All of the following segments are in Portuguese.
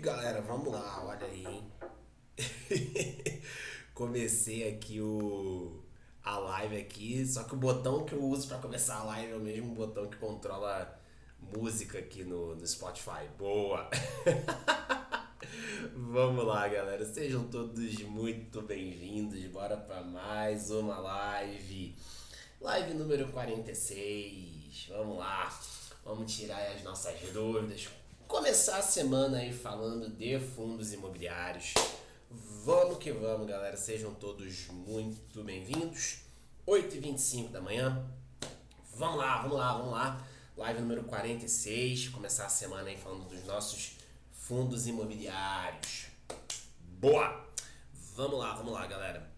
Galera, vamos lá, olha aí, hein? Comecei aqui a live aqui, só que o botão que eu uso pra começar a live é o mesmo botão que controla música aqui no Spotify. Boa! Vamos lá, galera. Sejam todos muito bem-vindos. Bora pra mais uma live. Live número 46. Vamos lá. Vamos tirar as nossas dúvidas. Começar a semana aí falando de fundos imobiliários. Vamos que vamos, galera. Sejam todos muito bem-vindos. 8h25 da manhã. Vamos lá, vamos lá, vamos lá. Live número 46. Começar a semana aí falando dos nossos fundos imobiliários. Boa! Vamos lá, galera.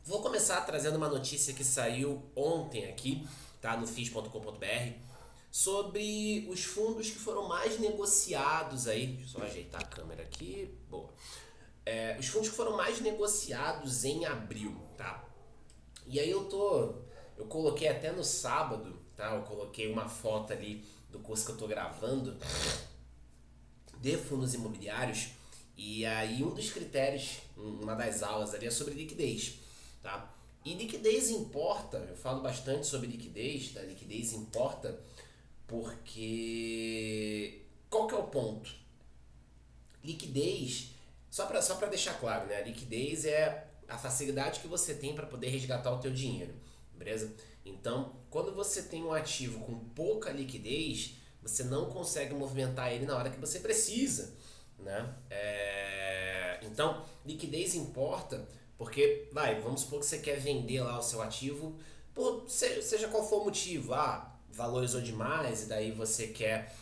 Vou começar trazendo uma notícia que saiu ontem aqui, tá? No FIS.com.br, sobre os fundos que foram mais negociados aí. Deixa eu só ajeitar a câmera aqui. Boa. Os fundos que foram mais negociados em abril, tá? E aí eu coloquei até no sábado, tá? Eu coloquei uma foto ali do curso que eu tô gravando de fundos imobiliários. E aí um dos critérios, uma das aulas ali é sobre liquidez, tá? E liquidez importa, eu falo bastante sobre liquidez, tá? Liquidez importa porque qual que é o ponto? Liquidez, só pra deixar claro, né? A liquidez é a facilidade que você tem para poder resgatar o teu dinheiro, beleza? Então, quando você tem um ativo com pouca liquidez, você não consegue movimentar ele na hora que você precisa, né? Então, liquidez importa porque, vamos supor que você quer vender lá o seu ativo, seja qual for o motivo, valorizou demais e daí você quer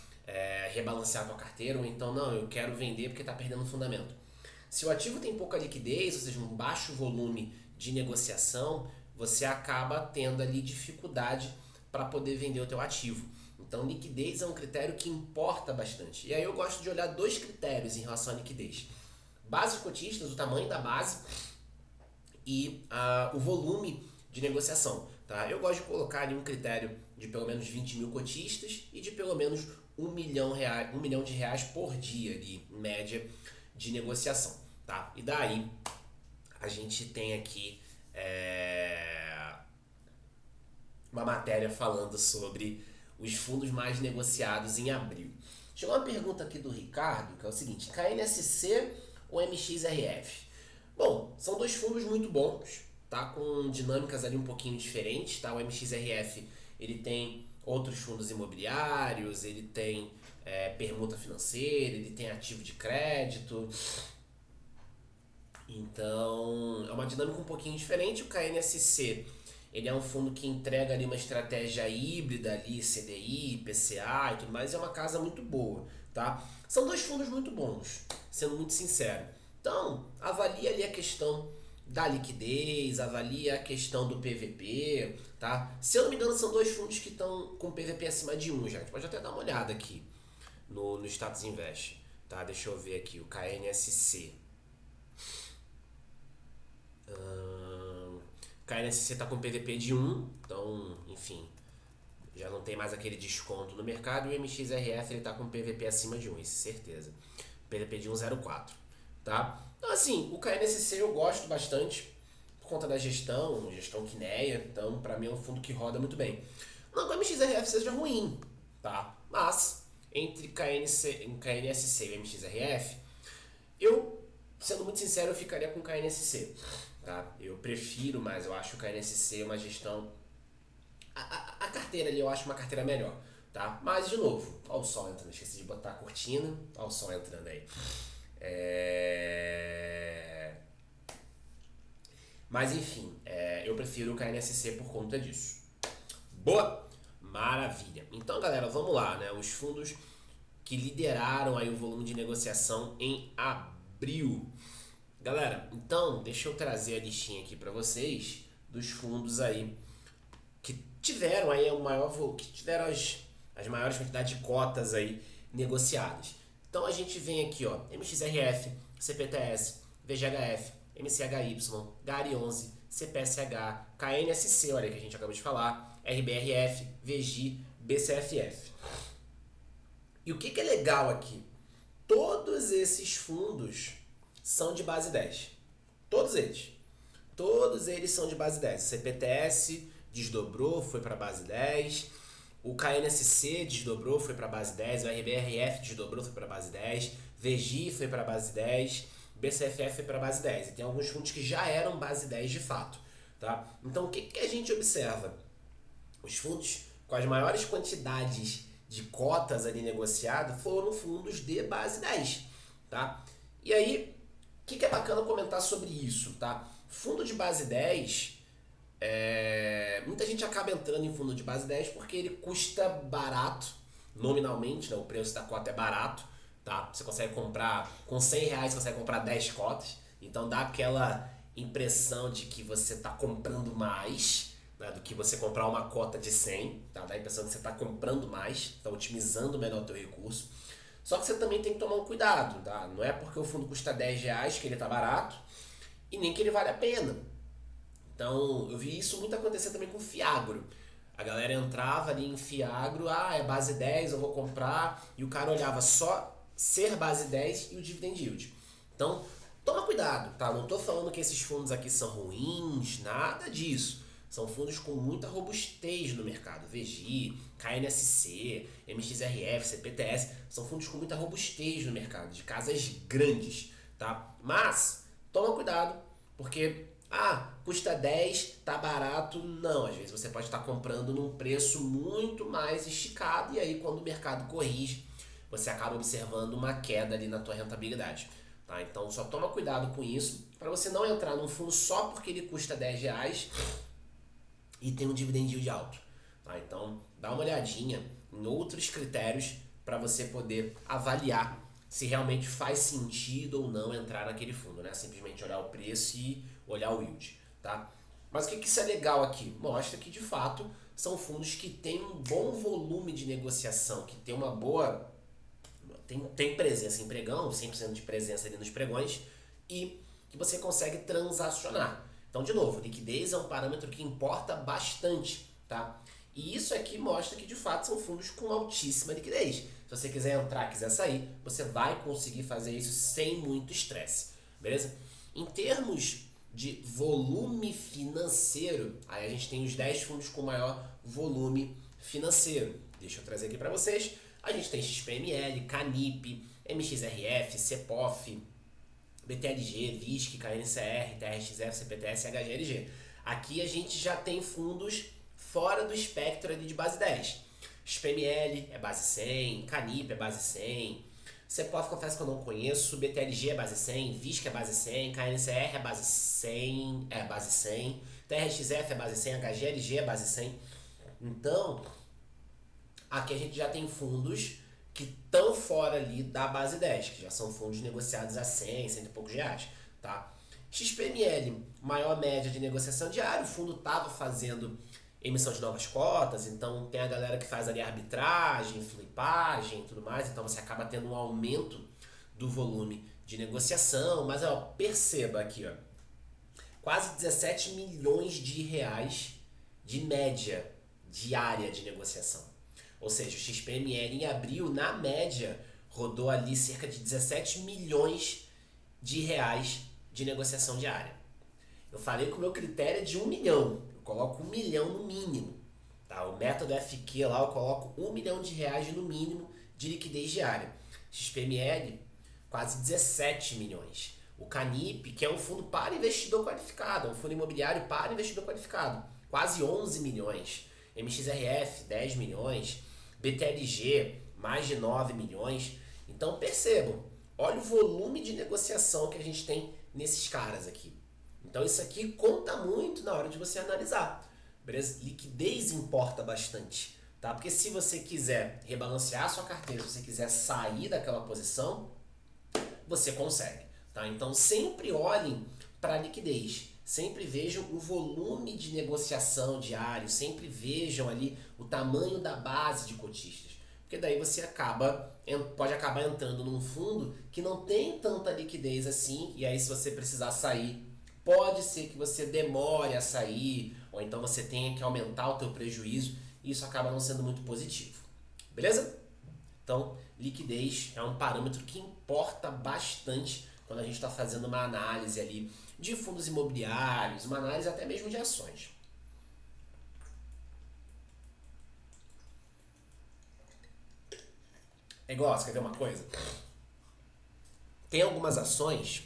rebalancear a tua carteira, ou então, não, eu quero vender porque está perdendo fundamento. Se o ativo tem pouca liquidez, ou seja, um baixo volume de negociação, você acaba tendo ali dificuldade para poder vender o teu ativo. Então, liquidez é um critério que importa bastante. E aí eu gosto de olhar dois critérios em relação à liquidez. Bases cotistas, o tamanho da base e o volume de negociação. Tá? Eu gosto de colocar ali um critério de pelo menos 20 mil cotistas e de pelo menos R$ 1 milhão de reais por dia, ali, em média, de negociação. Tá? E daí a gente tem aqui uma matéria falando sobre os fundos mais negociados em abril. Chegou uma pergunta aqui do Ricardo, que é o seguinte: KNSC ou MXRF? Bom, são dois fundos muito bons, tá? Com dinâmicas ali um pouquinho diferentes, tá? O MXRF, ele tem outros fundos imobiliários, ele tem permuta financeira, ele tem ativo de crédito. Então, é uma dinâmica um pouquinho diferente. O KNSC, ele é um fundo que entrega ali uma estratégia híbrida ali, CDI, PCA e tudo mais, é uma casa muito boa, tá? São dois fundos muito bons, sendo muito sincero. Então, avalia ali a questão da liquidez, avalia a questão do PVP, tá? Se eu não me engano, são dois fundos que estão com PVP acima de 1, já. A gente pode até dar uma olhada aqui no Status Invest, tá? Deixa eu ver aqui, o KNSC. O KNSC está com PVP de 1, então, enfim, já não tem mais aquele desconto no mercado. E o MXRF ele está com PVP acima de 1, isso é certeza. PVP de 1,04, tá? Então, assim, o KNSC eu gosto bastante por conta da gestão Quineia, então, para mim é um fundo que roda muito bem. Não que o MXRF seja ruim, tá? Mas, entre KNSC e o MXRF, sendo muito sincero, eu ficaria com o KNSC, tá? Eu prefiro, mas eu acho o KNSC uma gestão... A carteira ali eu acho uma carteira melhor, tá? Mas, de novo, ó o sol entrando, esqueci de botar a cortina, ó o sol entrando aí. Mas, enfim, eu prefiro o KNSC por conta disso. Boa! Maravilha! Então, galera, vamos lá, né? Os fundos que lideraram aí o volume de negociação em abril. Galera, então deixa eu trazer a listinha aqui para vocês dos fundos aí que tiveram aí o maior que tiveram as maiores quantidades de cotas aí negociadas. Então a gente vem aqui, ó, MXRF, CPTS, VGHF, MCHY, GARI11, CPSH, KNSC, olha que a gente acabou de falar, RBRF, VGI, BCFF. E o que é legal aqui? Todos todos esses fundos são de base 10. Todos eles. Todos eles são de base 10. O CPTS desdobrou, foi para base 10. O KNSC desdobrou, foi para base 10. O RBRF desdobrou, foi para base 10. VGI foi para base 10. BCFF foi para base 10. E tem alguns fundos que já eram base 10 de fato. Tá? Então o que a gente observa? Os fundos com as maiores quantidades de cotas ali negociadas foram fundos de base 10. Tá? E aí, o que é bacana comentar sobre isso? Tá? Fundo de base 10, muita gente acaba entrando em fundo de base 10 porque ele custa barato, nominalmente, né? O preço da cota é barato. Tá? Você consegue comprar, com R$100 você consegue comprar 10 cotas, então dá aquela impressão de que você está comprando mais, né, do que você comprar uma cota de 100, tá? Dá a impressão que você está comprando mais, está otimizando melhor o teu recurso. Só que você também tem que tomar um cuidado, tá? Não é porque o fundo custa R$10 que ele está barato e nem que ele vale a pena. Então eu vi isso muito acontecer também com Fiagro. A galera entrava ali em Fiagro, é base 10, eu vou comprar, e o cara olhava só ser base 10 e o dividend yield. Então, toma cuidado, tá? Não tô falando que esses fundos aqui são ruins, nada disso. São fundos com muita robustez no mercado. VGI, KNSC, MXRF, CPTS, são fundos com muita robustez no mercado, de casas grandes, tá? Mas, toma cuidado, porque custa 10, tá barato. Não, às vezes você pode estar comprando num preço muito mais esticado, e aí quando o mercado corrige, você acaba observando uma queda ali na tua rentabilidade. Tá? Então só toma cuidado com isso, para você não entrar num fundo só porque ele custa R$10 e tem um dividend yield alto. Tá? Então dá uma olhadinha em outros critérios para você poder avaliar se realmente faz sentido ou não entrar naquele fundo, né? Simplesmente olhar o preço e olhar o yield. Tá? Mas o que isso é legal aqui? Mostra que de fato são fundos que têm um bom volume de negociação, que tem uma boa... Tem presença em pregão, 100% de presença ali nos pregões, e que você consegue transacionar. Então, de novo, liquidez é um parâmetro que importa bastante, tá? E isso aqui mostra que de fato são fundos com altíssima liquidez. Se você quiser entrar, quiser sair, você vai conseguir fazer isso sem muito estresse, beleza? Em termos de volume financeiro, aí a gente tem os 10 fundos com maior volume financeiro. Deixa eu trazer aqui para vocês. A gente tem XPML, Canip, MXRF, CPOF, BTLG, VISC, KNCR, TRXF, CPTS e HGLG. Aqui a gente já tem fundos fora do espectro ali de base 10. XPML é base 100, Canip é base 100, CPOF confesso que eu não conheço, BTLG é base 100, VISC é base 100, KNCR é base 100, TRXF é base 100, HGLG é base 100. Então, aqui a gente já tem fundos que estão fora ali da base 10, que já são fundos negociados a 100, 100 e poucos reais, tá? XPML, maior média de negociação diária, o fundo estava fazendo emissão de novas cotas, então tem a galera que faz ali arbitragem, flipagem e tudo mais, então você acaba tendo um aumento do volume de negociação, mas perceba aqui, quase 17 milhões de reais de média diária de negociação. Ou seja, o XPML em abril, na média, rodou ali cerca de 17 milhões de reais de negociação diária. Eu falei que o meu critério é de 1 milhão. Eu coloco 1 milhão no mínimo. Tá? O método FQ lá, eu coloco 1 milhão de reais no mínimo de liquidez diária. XPML, quase 17 milhões. O Canip, que é um fundo para investidor qualificado, um fundo imobiliário para investidor qualificado, quase 11 milhões. MXRF, 10 milhões. BTLG, mais de 9 milhões. Então percebam, olha o volume de negociação que a gente tem nesses caras aqui. Então isso aqui conta muito na hora de você analisar. Beleza? Liquidez importa bastante, tá? Porque se você quiser rebalancear a sua carteira, se você quiser sair daquela posição, você consegue, tá? Então sempre olhem para a liquidez. Sempre vejam o volume de negociação diário, sempre vejam ali o tamanho da base de cotistas, porque daí você pode acabar entrando num fundo que não tem tanta liquidez assim, e aí se você precisar sair, pode ser que você demore a sair, ou então você tenha que aumentar o teu prejuízo, e isso acaba não sendo muito positivo, beleza? Então, liquidez é um parâmetro que importa importa bastante quando a gente está fazendo uma análise ali de fundos imobiliários, uma análise até mesmo de ações. É igual, você quer ver uma coisa? Tem algumas ações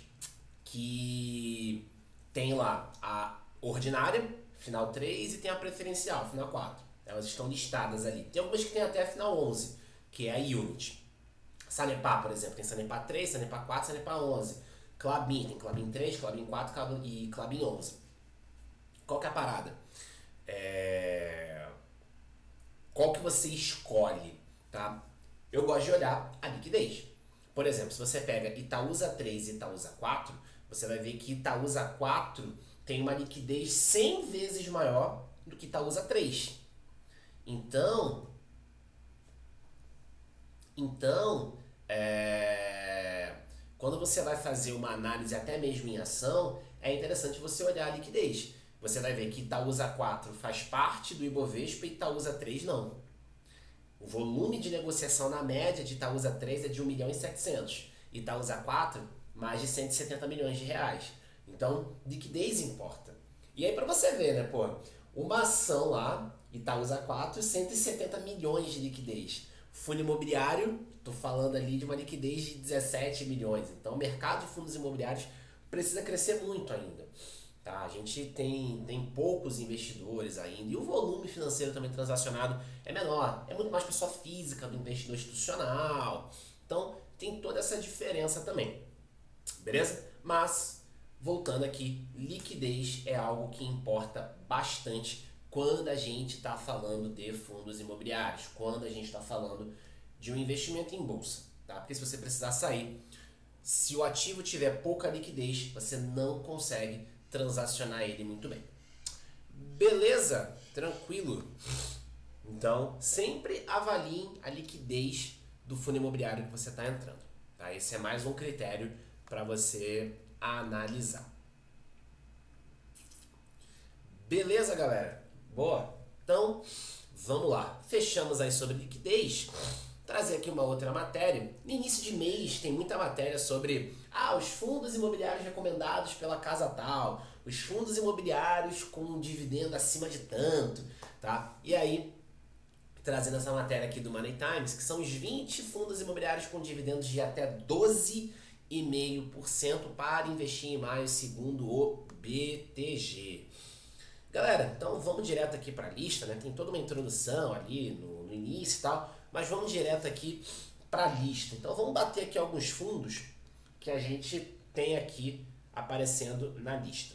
que tem lá a ordinária, final 3, e tem a preferencial, final 4. Elas estão listadas ali. Tem algumas que tem até a final 11, que é a Unity. Sanepar, por exemplo, tem Sanepar 3, Sanepar 4, Sanepar 11. Klabin, tem Klabin 3, Klabin 4 e Klabin 11. Qual que é a parada? Qual que você escolhe, tá? Eu gosto de olhar a liquidez. Por exemplo, se você pega Itaúsa 3 e Itaúsa 4, você vai ver que Itaúsa 4 tem uma liquidez 100 vezes maior do que Itaúsa 3. Então, quando você vai fazer uma análise até mesmo em ação, é interessante você olhar a liquidez. Você vai ver que Itaúsa 4 faz parte do Ibovespa e Itaúsa 3 não. O volume de negociação na média de Itaúsa 3 é de 1.700.000. Itaúsa 4, mais de 170 milhões de reais. Então, liquidez importa. E aí para você ver, né, pô, uma ação lá, Itaúsa 4, 170 milhões de liquidez. Fundo imobiliário, tô falando ali de uma liquidez de 17 milhões. Então, o mercado de fundos imobiliários precisa crescer muito ainda. Tá? A gente tem poucos investidores ainda e o volume financeiro também transacionado é menor. É muito mais pessoa física do investidor institucional. Então, tem toda essa diferença também. Beleza? Mas, voltando aqui, liquidez é algo que importa bastante quando a gente está falando de fundos imobiliários, quando a gente está falando de um investimento em bolsa. Tá? Porque se você precisar sair, se o ativo tiver pouca liquidez, você não consegue transacionar ele muito bem. Beleza? Tranquilo? Então, sempre avaliem a liquidez do fundo imobiliário que você está entrando. Tá? Esse é mais um critério para você analisar. Beleza, galera? Boa? Então, vamos lá. Fechamos aí sobre liquidez. Trazer aqui uma outra matéria. No início de mês tem muita matéria sobre os fundos imobiliários recomendados pela casa tal, os fundos imobiliários com um dividendo acima de tanto, tá? E aí, trazendo essa matéria aqui do Money Times, que são os 20 fundos imobiliários com dividendos de até 12,5% para investir em maio, segundo o BTG. Galera, então vamos direto aqui para a lista, né? Tem toda uma introdução ali no início e tal, mas vamos direto aqui para a lista. Então vamos bater aqui alguns fundos que a gente tem aqui aparecendo na lista.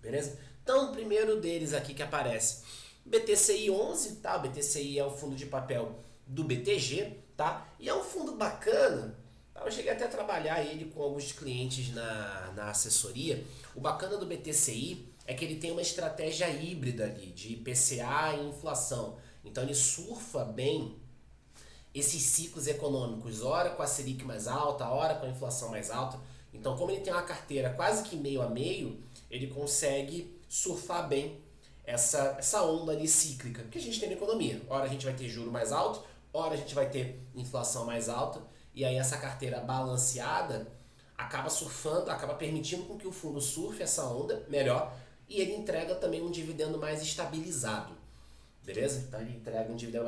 Beleza? Então o primeiro deles aqui que aparece, BTCI 11, tá? O BTCI é o fundo de papel do BTG, tá? E é um fundo bacana. Tá? Eu cheguei até a trabalhar ele com alguns clientes na assessoria. O bacana do BTCI é que ele tem uma estratégia híbrida ali, de IPCA e inflação. Então ele surfa bem esses ciclos econômicos, ora com a Selic mais alta, ora com a inflação mais alta. Então, como ele tem uma carteira quase que meio a meio, ele consegue surfar bem essa onda ali cíclica que a gente tem na economia. Ora a gente vai ter juro mais alto, ora a gente vai ter inflação mais alta, e aí essa carteira balanceada acaba surfando, acaba permitindo com que o fundo surfe essa onda melhor, e ele entrega também um dividendo mais estabilizado. Beleza? Então ele entrega um dividendo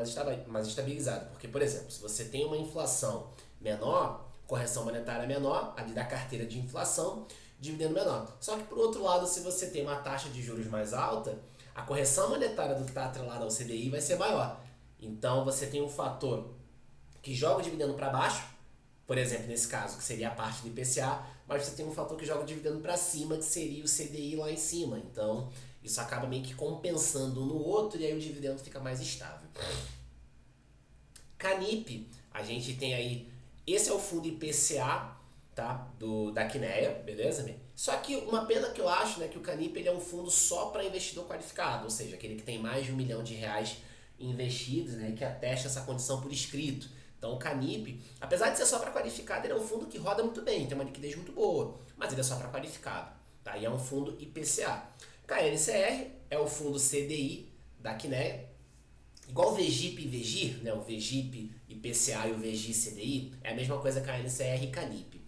mais estabilizado. Porque, por exemplo, se você tem uma inflação menor, correção monetária menor, ali da carteira de inflação, dividendo menor. Só que, por outro lado, se você tem uma taxa de juros mais alta, a correção monetária do que está atrelado ao CDI vai ser maior. Então você tem um fator que joga o dividendo para baixo, por exemplo, nesse caso, que seria a parte do IPCA, mas você tem um fator que joga o dividendo para cima, que seria o CDI lá em cima. Então, isso acaba meio que compensando um no outro e aí o dividendo fica mais estável. Canip, a gente tem aí, esse é o fundo IPCA, tá? Da Quineia, beleza? Só que uma pena que eu acho, né, que o Canip ele é um fundo só para investidor qualificado, ou seja, aquele que tem mais de R$1 milhão investidos, né, que atesta essa condição por escrito. Então o Canip, apesar de ser só para qualificado, ele é um fundo que roda muito bem, tem uma liquidez muito boa, mas ele é só para qualificado, tá? E é um fundo IPCA. KNCR é o fundo CDI da Quineia, igual o VGIP e VGIR, né? O VGIP IPCA e o VGI CDI, é a mesma coisa que a NCR e Canip.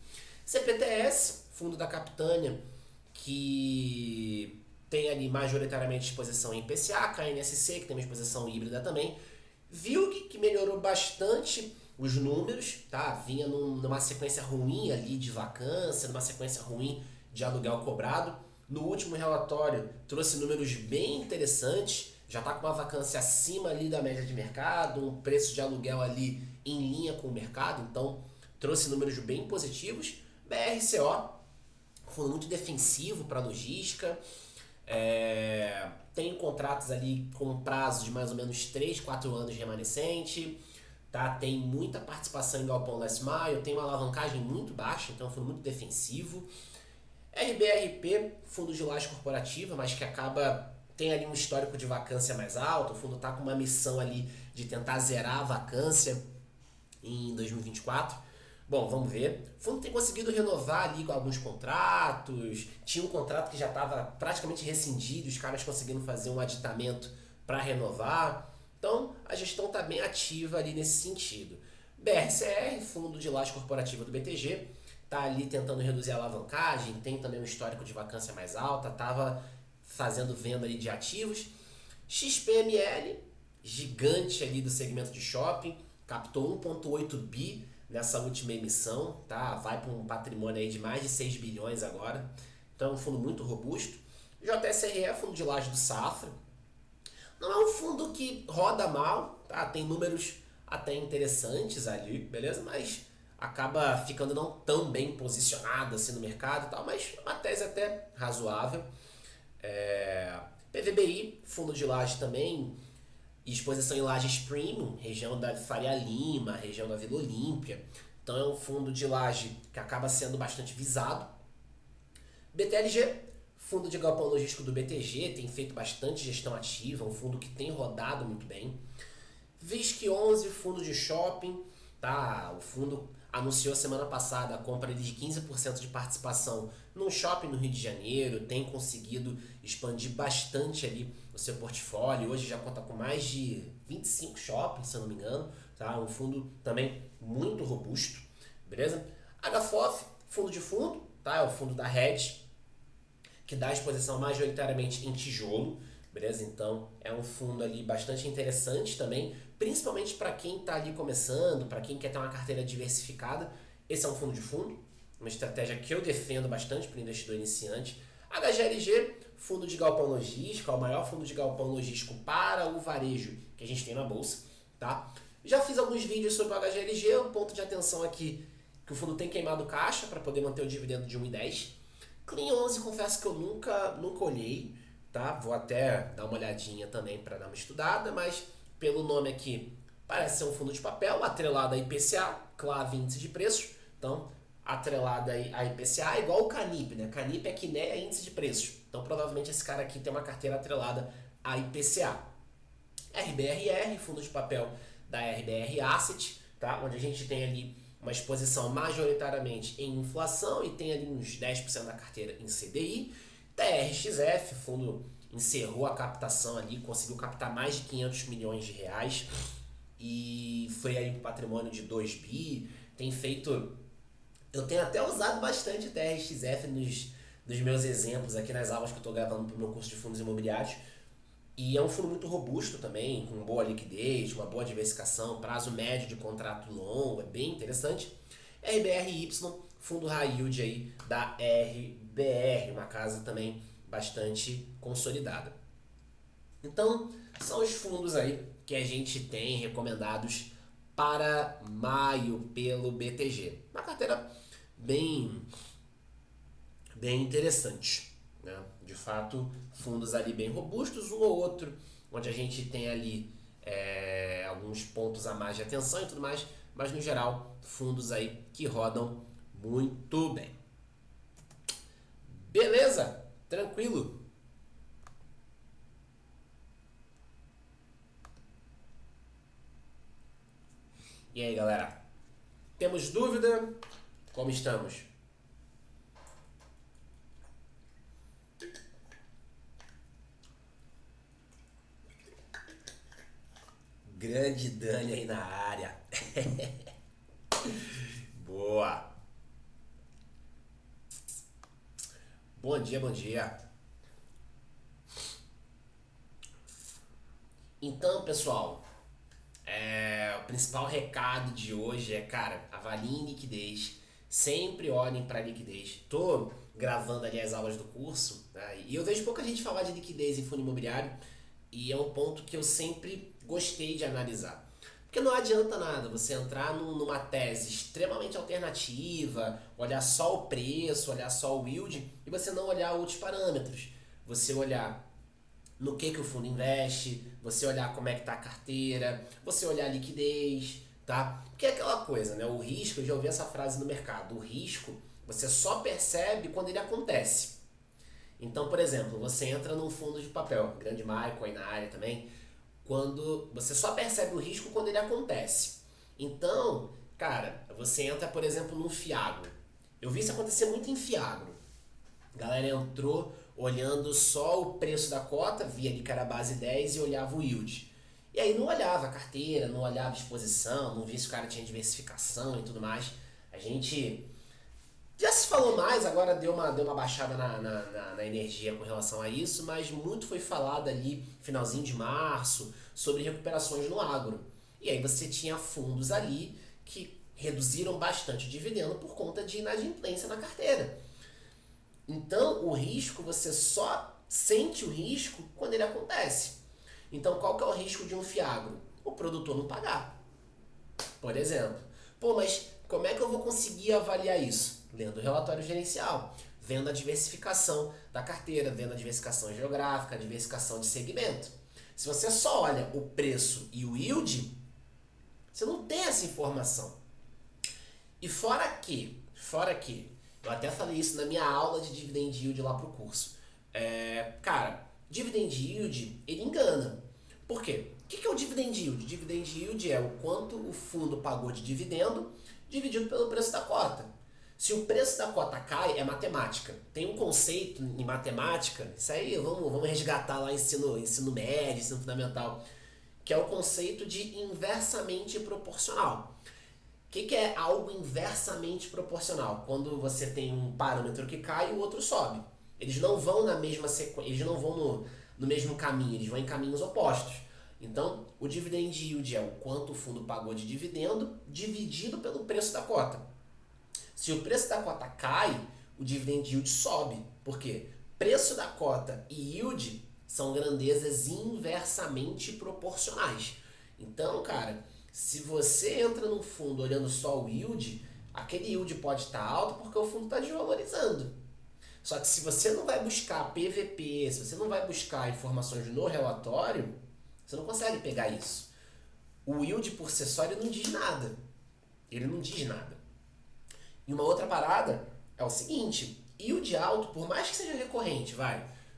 CPTS, fundo da Capitânia, que tem ali majoritariamente exposição em IPCA, KNSC, que tem uma exposição híbrida também, VILG, que melhorou bastante os números, tá? Vinha numa sequência ruim ali de vacância, numa sequência ruim de aluguel cobrado. No último relatório trouxe números bem interessantes, já está com uma vacância acima ali da média de mercado, um preço de aluguel ali em linha com o mercado, então trouxe números bem positivos. BRCO, fundo muito defensivo para logística, tem contratos ali com prazo de mais ou menos 3, 4 anos remanescente, tá? Tem muita participação em galpão last mile, tem uma alavancagem muito baixa, então é um fundo muito defensivo. RBRP, fundo de laje corporativa, mas que tem ali um histórico de vacância mais alto, o fundo está com uma missão ali de tentar zerar a vacância em 2024. Bom, vamos ver. O fundo tem conseguido renovar ali com alguns contratos. Tinha um contrato que já estava praticamente rescindido, os caras conseguindo fazer um aditamento para renovar. Então, a gestão está bem ativa ali nesse sentido. BRCR, fundo de laje corporativa do BTG, está ali tentando reduzir a alavancagem, tem também um histórico de vacância mais alta, estava fazendo venda ali de ativos. XPML, gigante ali do segmento de shopping, captou 1,8 bi nessa última emissão, tá? Vai para um patrimônio aí de mais de 6 bilhões agora. Então é um fundo muito robusto. JSRE, fundo de laje do Safra. Não é um fundo que roda mal, tá? Tem números até interessantes ali, beleza? Mas acaba ficando não tão bem posicionado assim no mercado e tal, mas uma tese até razoável. PVBI, fundo de laje também, exposição em lajes premium, região da Faria Lima, região da Vila Olímpia. Então é um fundo de laje que acaba sendo bastante visado. BTLG, fundo de galpão logístico do BTG, tem feito bastante gestão ativa, um fundo que tem rodado muito bem. VISC11, fundo de shopping, tá? O fundo anunciou semana passada a compra de 15% de participação num shopping no Rio de Janeiro, tem conseguido expandir bastante ali o seu portfólio, hoje já conta com mais de 25 shoppings, se eu não me engano, tá? Um fundo também muito robusto, beleza? HFOF, fundo de fundo, tá? É o fundo da Hedge, que dá exposição majoritariamente em tijolo, beleza? Então é um fundo ali bastante interessante também, principalmente para quem está ali começando, para quem quer ter uma carteira diversificada. Esse é um fundo de fundo, uma estratégia que eu defendo bastante para o investidor iniciante. HGLG, fundo de galpão logístico, é o maior fundo de galpão logístico para o varejo que a gente tem na bolsa, tá? Já fiz alguns vídeos sobre o HGLG, um ponto de atenção aqui que o fundo tem queimado caixa para poder manter o dividendo de 1,10. Clean 11, confesso que eu nunca olhei, tá? Vou até dar uma olhadinha também para dar uma estudada, mas pelo nome aqui parece ser um fundo de papel atrelado a IPCA, clave índice de preços. Então, atrelado a IPCA é igual o Canip, né? Canip é Kinea índice de preços. Então, provavelmente esse cara aqui tem uma carteira atrelada a IPCA. RBRR, fundo de papel da RBR Asset, tá? Onde a gente tem ali uma exposição majoritariamente em inflação e tem ali uns 10% da carteira em CDI. TRXF, fundo encerrou a captação ali, conseguiu captar mais de 500 milhões de reais e foi aí um patrimônio de 2 bi, tem feito... Eu tenho até usado bastante TRXF nos meus exemplos aqui nas aulas que eu estou gravando para o meu curso de fundos imobiliários. E é um fundo muito robusto também, com boa liquidez, uma boa diversificação, prazo médio de contrato longo, é bem interessante. RBRY, fundo high yield aí da RBR, uma casa também bastante consolidada. Então, são os fundos aí que a gente tem recomendados para maio pelo BTG. Uma carteira bem interessante, né? De fato, fundos ali bem robustos, um ou outro, onde a gente tem ali alguns pontos a mais de atenção e tudo mais, mas no geral, fundos aí que rodam muito bem. Beleza? Tranquilo? E aí, galera? Temos dúvida? Como estamos? Grande Dani aí na área. Boa. Bom dia, bom dia. Então, pessoal, o principal recado de hoje é, cara, avaliem liquidez. Sempre olhem para liquidez. Tô gravando ali as aulas do curso, né, e eu vejo pouca gente falar de liquidez em fundo imobiliário e é um ponto que eu sempre gostei de analisar. Porque não adianta nada você entrar numa tese extremamente alternativa, olhar só o preço, olhar só o yield e você não olhar outros parâmetros. Você olhar no que o fundo investe, você olhar como é que está a carteira, você olhar a liquidez, tá? Porque é aquela coisa, né? O risco, eu já ouvi essa frase no mercado, o risco você só percebe quando ele acontece. Então, por exemplo, você entra num fundo de papel, grande Michael aí na área também, quando você só percebe o risco quando ele acontece. Então, cara, você entra, por exemplo, num Fiagro. Eu vi isso acontecer muito em Fiagro. A galera entrou olhando só o preço da cota, via ali que era a base 10 e olhava o yield. E aí não olhava a carteira, não olhava a exposição, não via se o cara tinha diversificação e tudo mais. A gente já se falou mais, agora deu uma baixada na energia com relação a isso, mas muito foi falado ali, finalzinho de março, sobre recuperações no agro. E aí você tinha fundos ali que reduziram bastante o dividendo por conta de inadimplência na carteira. Então, o risco, você só sente o risco quando ele acontece. Então, qual que é o risco de um fiagro? O produtor não pagar, por exemplo. Pô, mas como é que eu vou conseguir avaliar isso? Lendo o relatório gerencial, vendo a diversificação da carteira, vendo a diversificação geográfica, a diversificação de segmento. Se você só olha o preço e o yield, você não tem essa informação. E fora que, eu até falei isso na minha aula de dividend yield lá pro curso. Cara, dividend yield, ele engana. Por quê? O que é o dividend yield? Dividend yield é o quanto o fundo pagou de dividendo dividido pelo preço da cota. Se o preço da cota cai, é matemática. Tem um conceito em matemática, isso aí vamos resgatar lá ensino médio, ensino fundamental, que é o conceito de inversamente proporcional. O que é algo inversamente proporcional? Quando você tem um parâmetro que cai e o outro sobe. Eles não vão na mesma sequência, eles não vão no mesmo caminho, eles vão em caminhos opostos. Então, o dividend yield é o quanto o fundo pagou de dividendo dividido pelo preço da cota. Se o preço da cota cai, o dividend yield sobe. Por quê? Preço da cota e yield são grandezas inversamente proporcionais. Então, cara, se você entra num fundo olhando só o yield, aquele yield pode estar alto porque o fundo está desvalorizando. Só que se você não vai buscar PVP, se você não vai buscar informações no relatório, você não consegue pegar isso. O yield por si só ele não diz nada. Ele não diz nada. E uma outra parada é o seguinte, yield alto, por mais que seja recorrente,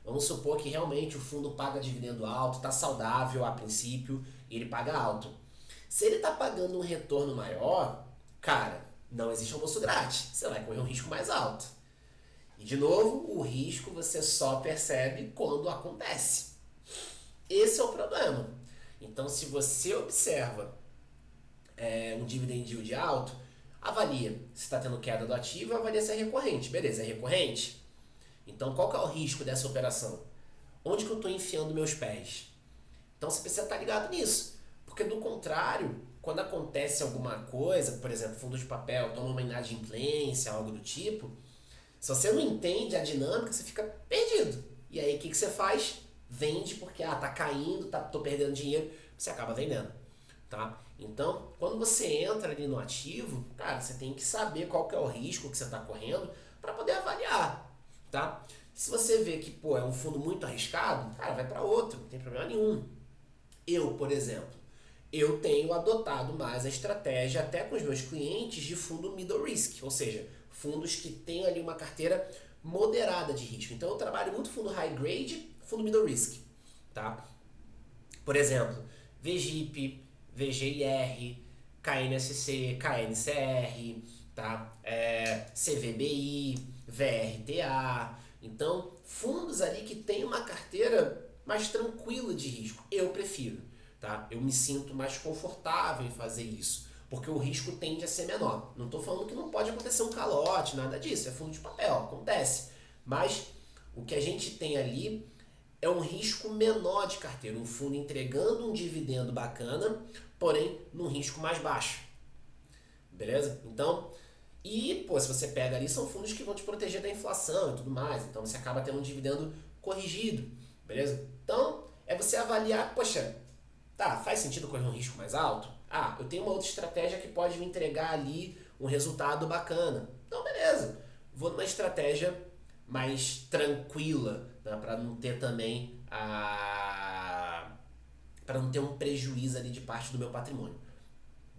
vamos supor que realmente o fundo paga dividendo alto, está saudável a princípio, e ele paga alto. Se ele está pagando um retorno maior, cara, não existe almoço grátis, você vai correr um risco mais alto. E de novo, o risco você só percebe quando acontece. Esse é o problema. Então, se você observa um dividend yield alto, avalia se está tendo queda do ativo, avalia se é recorrente. Beleza, é recorrente? Então, qual que é o risco dessa operação? Onde que eu estou enfiando meus pés? Então, você precisa estar ligado nisso. Porque, do contrário, quando acontece alguma coisa, por exemplo, fundo de papel toma uma inadimplência, algo do tipo, se você não entende a dinâmica, você fica perdido. E aí, o que você faz? Vende porque, tá caindo, tô perdendo dinheiro, você acaba vendendo. Tá? Então, quando você entra ali no ativo, cara, você tem que saber qual que é o risco que você está correndo para poder avaliar, tá? Se você vê que, é um fundo muito arriscado, cara, vai para outro, não tem problema nenhum. Eu, por exemplo, eu tenho adotado mais a estratégia até com os meus clientes de fundo middle risk, ou seja, fundos que têm ali uma carteira moderada de risco. Então, eu trabalho muito fundo high grade, fundo middle risk, tá? Por exemplo, VGIP, VGIR, KNSC, KNCR, tá? CVBI, VRTA. Então, fundos ali que tem uma carteira mais tranquila de risco. Eu prefiro. tá? Eu me sinto mais confortável em fazer isso, porque o risco tende a ser menor. Não estou falando que não pode acontecer um calote, nada disso, é fundo de papel, acontece. Mas o que a gente tem ali é um risco menor de carteira, um fundo entregando um dividendo bacana, porém num risco mais baixo. Beleza? Então, e pô, se você pega ali, são fundos que vão te proteger da inflação e tudo mais, então você acaba tendo um dividendo corrigido, beleza? Então, é você avaliar, poxa, tá, faz sentido correr um risco mais alto? Ah, eu tenho uma outra estratégia que pode me entregar ali um resultado bacana. Então, beleza. Vou numa estratégia mais tranquila, né, para não ter também para não ter um prejuízo ali de parte do meu patrimônio.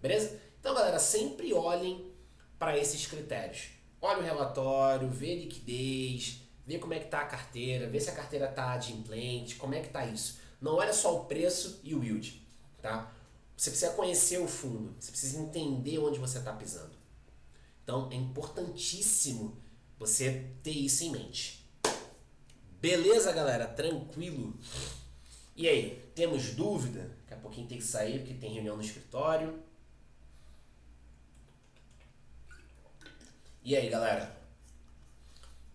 Beleza? Então, galera, sempre olhem para esses critérios. Olha o relatório, vê liquidez, vê como é que tá a carteira, vê se a carteira tá adimplente, como é que tá isso. Não olha só o preço e o yield, tá? Você precisa conhecer o fundo, você precisa entender onde você está pisando. Então, é importantíssimo você ter isso em mente. Beleza, galera? Tranquilo? E aí, temos dúvida? Daqui a pouquinho tem que sair porque tem reunião no escritório. E aí, galera?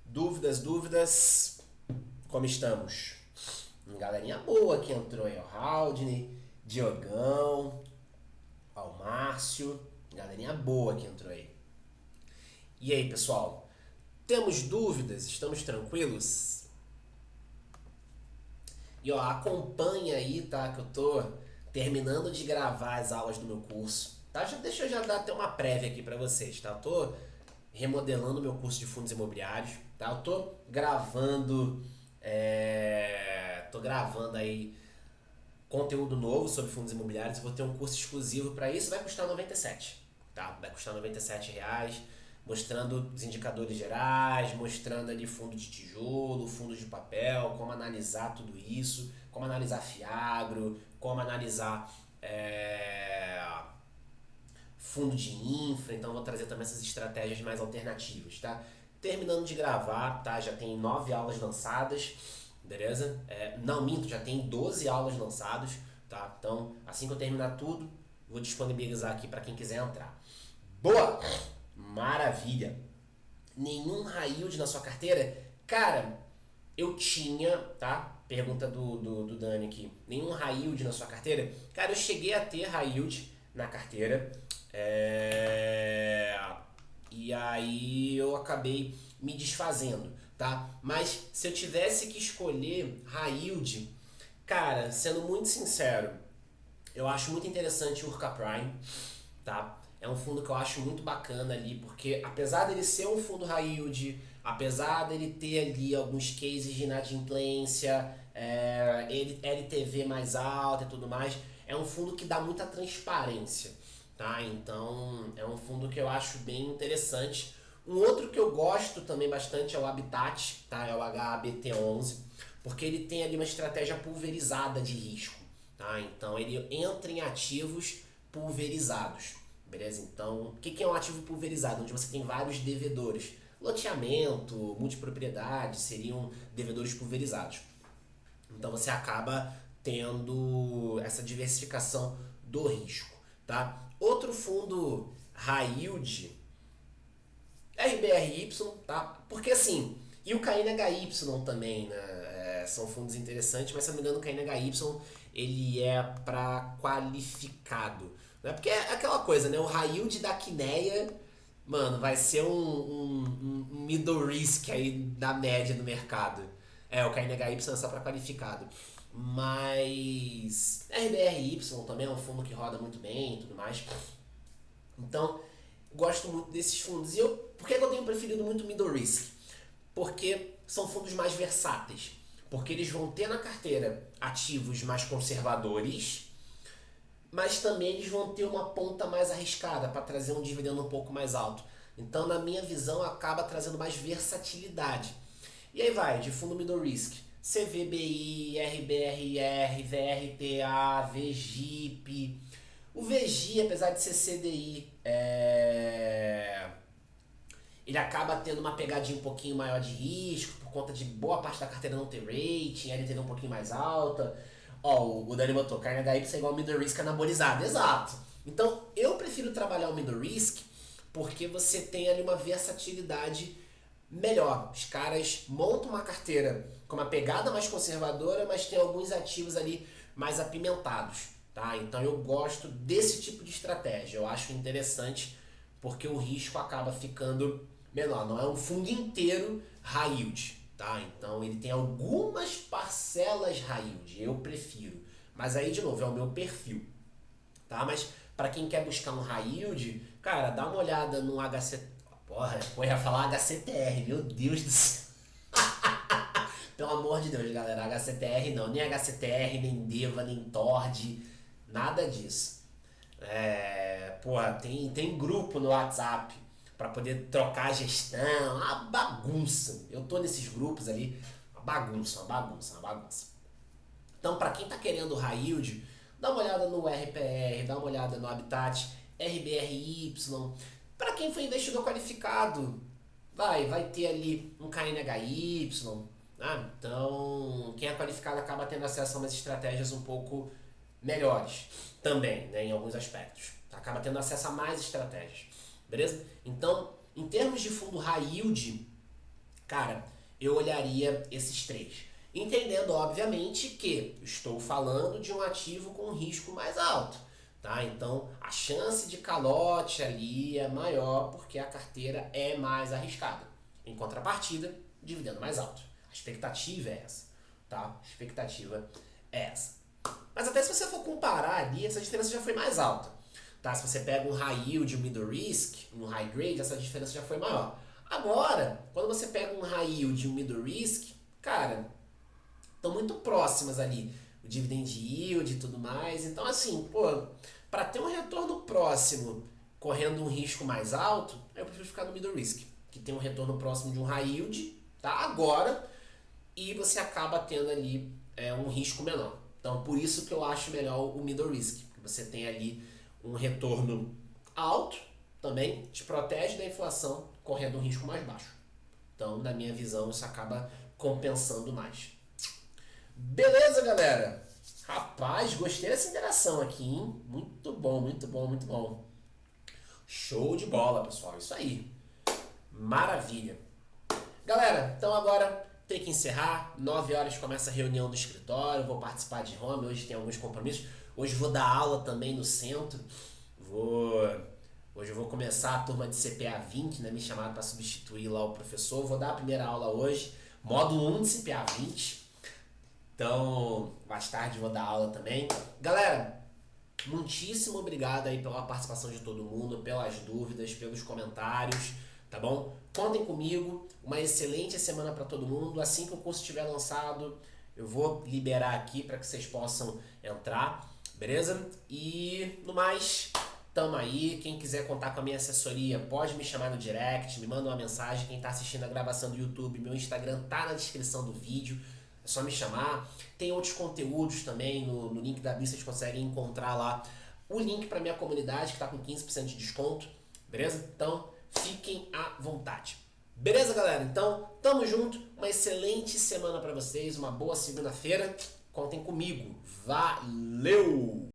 Dúvidas? Como estamos? Galerinha boa que entrou aí, ó. Haldney, Diogão, ó, o Márcio. Galerinha boa que entrou aí. E aí, pessoal? Temos dúvidas? Estamos tranquilos? E ó, acompanha aí, tá? Que eu tô terminando de gravar as aulas do meu curso. Tá? Deixa eu já dar até uma prévia aqui pra vocês, tá? Eu tô remodelando meu curso de fundos imobiliários, tá? Eu tô gravando aí conteúdo novo sobre fundos imobiliários. Vou ter um curso exclusivo para isso, vai custar 97, tá? Vai custar R$ 97, mostrando os indicadores gerais, mostrando ali fundo de tijolo, fundo de papel, como analisar tudo isso, como analisar Fiagro, como analisar fundo de infra. Então vou trazer também essas estratégias mais alternativas, tá? Terminando de gravar, tá? Já tem 9 aulas lançadas, beleza? Não minto, já tem 12 aulas lançadas, tá? Então, assim que eu terminar tudo, vou disponibilizar aqui para quem quiser entrar. Boa! Maravilha! Nenhum high yield na sua carteira? Cara, eu tinha, tá? Pergunta do Dani aqui. Nenhum high yield na sua carteira? Cara, eu cheguei a ter high yield na carteira. E aí eu acabei me desfazendo, tá? Mas se eu tivesse que escolher high yield, cara, sendo muito sincero, eu acho muito interessante o Urca Prime, tá? É um fundo que eu acho muito bacana ali, porque apesar dele ser um fundo high yield, apesar dele ter ali alguns cases de inadimplência, LTV mais alta e tudo mais, é um fundo que dá muita transparência, tá? Então é um fundo que eu acho bem interessante. Um outro que eu gosto também bastante é o Habitat, tá? É o HABT11, porque ele tem ali uma estratégia pulverizada de risco, tá? Então ele entra em ativos pulverizados, beleza? Então, o que é um ativo pulverizado? Onde você tem vários devedores. Loteamento, multipropriedade seriam devedores pulverizados. Então você acaba tendo essa diversificação do risco, tá? Outro fundo high yield, RBRY, tá? Porque assim, e o KNHY também, né? São fundos interessantes, mas se não me engano o KNHY ele é para qualificado, né? Porque é aquela coisa, né? O high yield da Quineia, mano, vai ser um middle risk aí da média do mercado. O KNHY é só para qualificado. Mas RBRY também é um fundo que roda muito bem e tudo mais. Então, gosto muito desses fundos. E por que eu tenho preferido muito middle risk? Porque são fundos mais versáteis. Porque eles vão ter na carteira ativos mais conservadores, mas também eles vão ter uma ponta mais arriscada para trazer um dividendo um pouco mais alto. Então, na minha visão, acaba trazendo mais versatilidade. E aí vai, de fundo middle risk, CVBI, RBRR, VRTA, VGIP. O VGI, apesar de ser CDI, ele acaba tendo uma pegadinha um pouquinho maior de risco, por conta de boa parte da carteira não ter rating, a LTV um pouquinho mais alta. Ó, o Dani botou carne HY é igual middle risk anabolizada. Exato. Então, eu prefiro trabalhar o middle risk porque você tem ali uma versatilidade melhor. Os caras montam uma carteira com uma pegada mais conservadora, mas tem alguns ativos ali mais apimentados, tá? Então eu gosto desse tipo de estratégia. Eu acho interessante porque o risco acaba ficando menor. Não é um fundo inteiro high yield, tá? Então ele tem algumas parcelas high yield. Eu prefiro. Mas aí, de novo, é o meu perfil, tá? Mas para quem quer buscar um high yield, cara, dá uma olhada no HC. Porra, eu ia falar HCTR, meu Deus do céu. Pelo amor de Deus, galera, HCTR não, nem HCTR, nem DEVA, nem TORD, nada disso. Porra, tem grupo no WhatsApp para poder trocar a gestão, uma bagunça. Eu tô nesses grupos ali, uma bagunça, uma bagunça, uma bagunça. Então, para quem tá querendo high yield, dá uma olhada no RPR, dá uma olhada no Habitat, RBRY. Para quem foi investidor qualificado, vai ter ali um KNHY. Então, quem é qualificado acaba tendo acesso a umas estratégias um pouco melhores também, né, em alguns aspectos. Acaba tendo acesso a mais estratégias, beleza? Então, em termos de fundo high yield, cara, eu olharia esses três. Entendendo, obviamente, que estou falando de um ativo com um risco mais alto. Tá? Então, a chance de calote ali é maior porque a carteira é mais arriscada. Em contrapartida, dividendo mais alto. A expectativa é essa. Tá? A expectativa é essa. Mas até se você for comparar ali, essa diferença já foi mais alta. Tá? Se você pega um high yield, um middle risk, um high grade, essa diferença já foi maior. Agora, quando você pega um high yield e um middle risk, cara, estão muito próximas ali. O dividend yield e tudo mais. Então, assim, pô, para ter um retorno próximo correndo um risco mais alto, eu prefiro ficar no middle risk, que tem um retorno próximo de um high yield, tá? Agora, e você acaba tendo ali um risco menor. Então, por isso que eu acho melhor o middle risk, que você tem ali um retorno alto, também te protege da inflação, correndo um risco mais baixo. Então, na minha visão, isso acaba compensando mais. Beleza, galera? Rapaz, gostei dessa interação aqui, hein? Muito bom, muito bom, muito bom. Show de bola, pessoal. Isso aí. Maravilha. Galera, então agora tem que encerrar. 9 horas começa a reunião do escritório. Vou participar de home. Hoje tem alguns compromissos. Hoje vou dar aula também no centro. Hoje eu vou começar a turma de CPA 20, né? Me chamaram para substituir lá o professor. Vou dar a primeira aula hoje. Módulo 1 de CPA 20. Então, mais tarde vou dar aula também. Galera, muitíssimo obrigado aí pela participação de todo mundo, pelas dúvidas, pelos comentários, tá bom? Contem comigo, uma excelente semana para todo mundo. Assim que o curso estiver lançado, eu vou liberar aqui para que vocês possam entrar, beleza? E no mais, tamo aí. Quem quiser contar com a minha assessoria, pode me chamar no direct, me manda uma mensagem. Quem tá assistindo a gravação do YouTube, meu Instagram tá na descrição do vídeo. É só me chamar. Tem outros conteúdos também no link da bio, vocês conseguem encontrar lá o link para minha comunidade que está com 15% de desconto, beleza? Então, fiquem à vontade. Beleza, galera? Então, tamo junto. Uma excelente semana para vocês, uma boa segunda-feira. Contem comigo. Valeu!